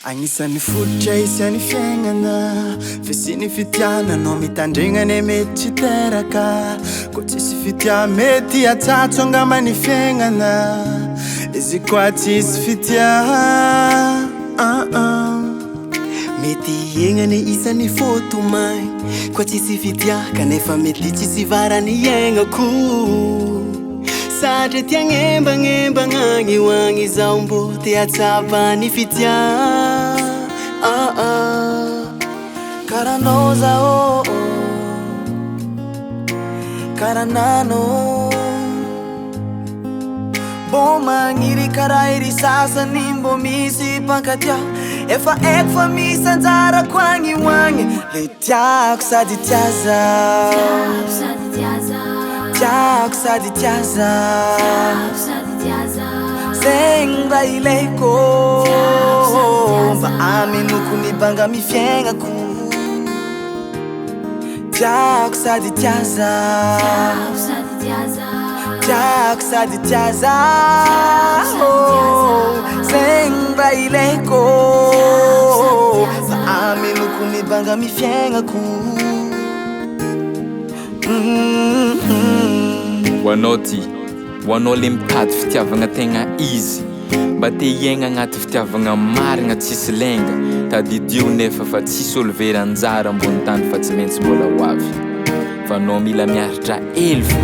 Agnisan'ny fototra isan'ny fiainana Fisiany fitiananao mitandregnana mety tsy teraka Koa tsisy fitia mety atsatso angambany fiainana Izy koa tsisy fitia Mety iegnane isan'ny fotomay Koa tsisy fitia kanefa mety tsisy varany iaignako Sadra tiagnemba gnagny hoagny zao mbo te hatsapany fitia Karanao zao Karanano Bo magniry kara iry sasany mbo misy pankatia Efa eko fa misy anjarako agny hoagny Le tiako sady tiaza Tiako sady tiaza Zegny raha ilaiko Mba aminoko nibanga mifiaignako Tiako sady tiaza Tiako sady tiaza Zegny raha ilaiko Mba aminoko nibanga mifiaignako Hoanao ty, hoanao le mitady fitiavagna tegna izy Mba te iegna agnaty fitiavagna marigna tsisy lenga Tadidio nefa fa tsisy olo very anjara ambony tany fa tsy maintsy mbola ho avy Fa anao mila miaritra elfo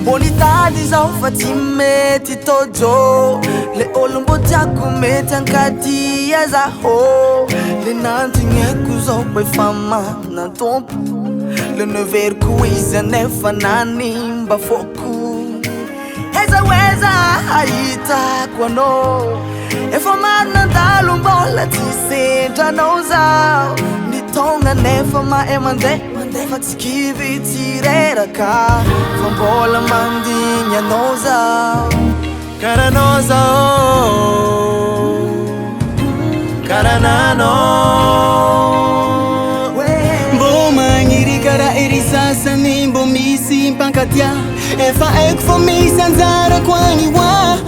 Mbo nitady zao fa tsy mety tojo Le olo mbo tiako mety ankatia zaho Le nantigneko zao pa efa mana tompo Le neveriko izy anefa nanimba foko Weza ahitako anao Efa manandalo mbola tsy sendranao zao Nitonga nefa mahay mandeha Fa tsy kivy tsy reraka Fa mbola mandigny anao zao Karanao zao Karananao Mbo magniry kara iry sasany mbo misy mpankatia Efa eko fa misy anjarako agny hoagny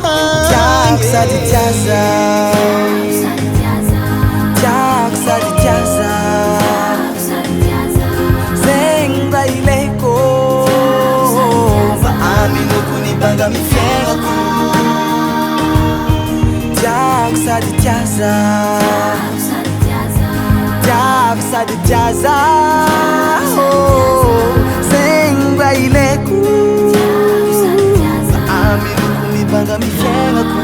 Tiako sady tiaza Tiako sady tiaza Zegny raha ilaiko Mba aminoko nibanga mifiaignako Tiako sady tiaza Tiako sady tiaza Zegny raha ilaiko Mba aminoko nibanga mifiaignako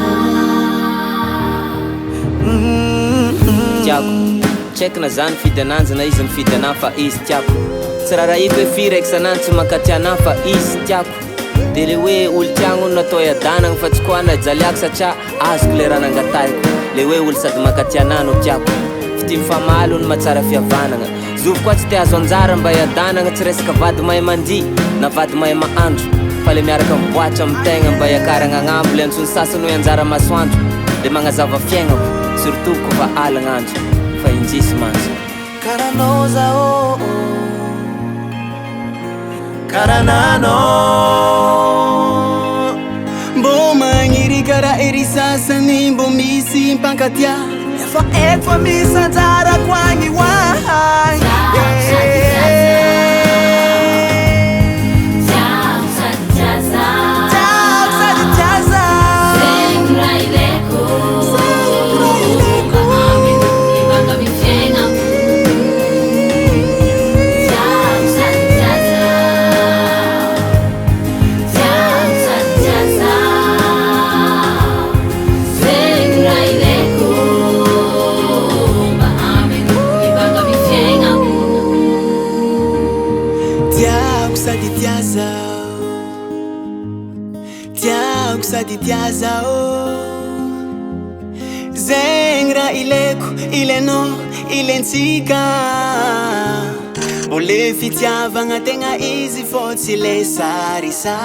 Tiako, check na zany fidy ananjy na izy mifidy anah fa izy tiako Tsy raha hito hoe firy eky sanany tsy mankatia anah fa izy tiako De le hoe olo tiagno natao iadanagna fa tsy koa najaliako satria azoko le raha nangatahiko Le hoe olo sady mankatia anah no tiako Fity mifamaly olo mahatsara fihavanagna Zovy koa tsy te hazo anjara mba iadanagna Tsy resaka vady mahay mandi na vady mahay mahandro Fa le miaraka miboatra amitegna mba iakaragna agnambo Le antsony sasany hoe anjara masoandro Le magnazava fiaignako Surtout ko fa alagn'andro Fa injisy manjo Karanao zao Karanano Mbo magniry kara iry sasany mbo misy mpankatia Efa eko fa misy anjarako agny hoagny Tiako sady tiaza Zegny raha ilaiko ilainao ilaintsika Mbo le fitiavagna tegna izy fô tsy le sarisa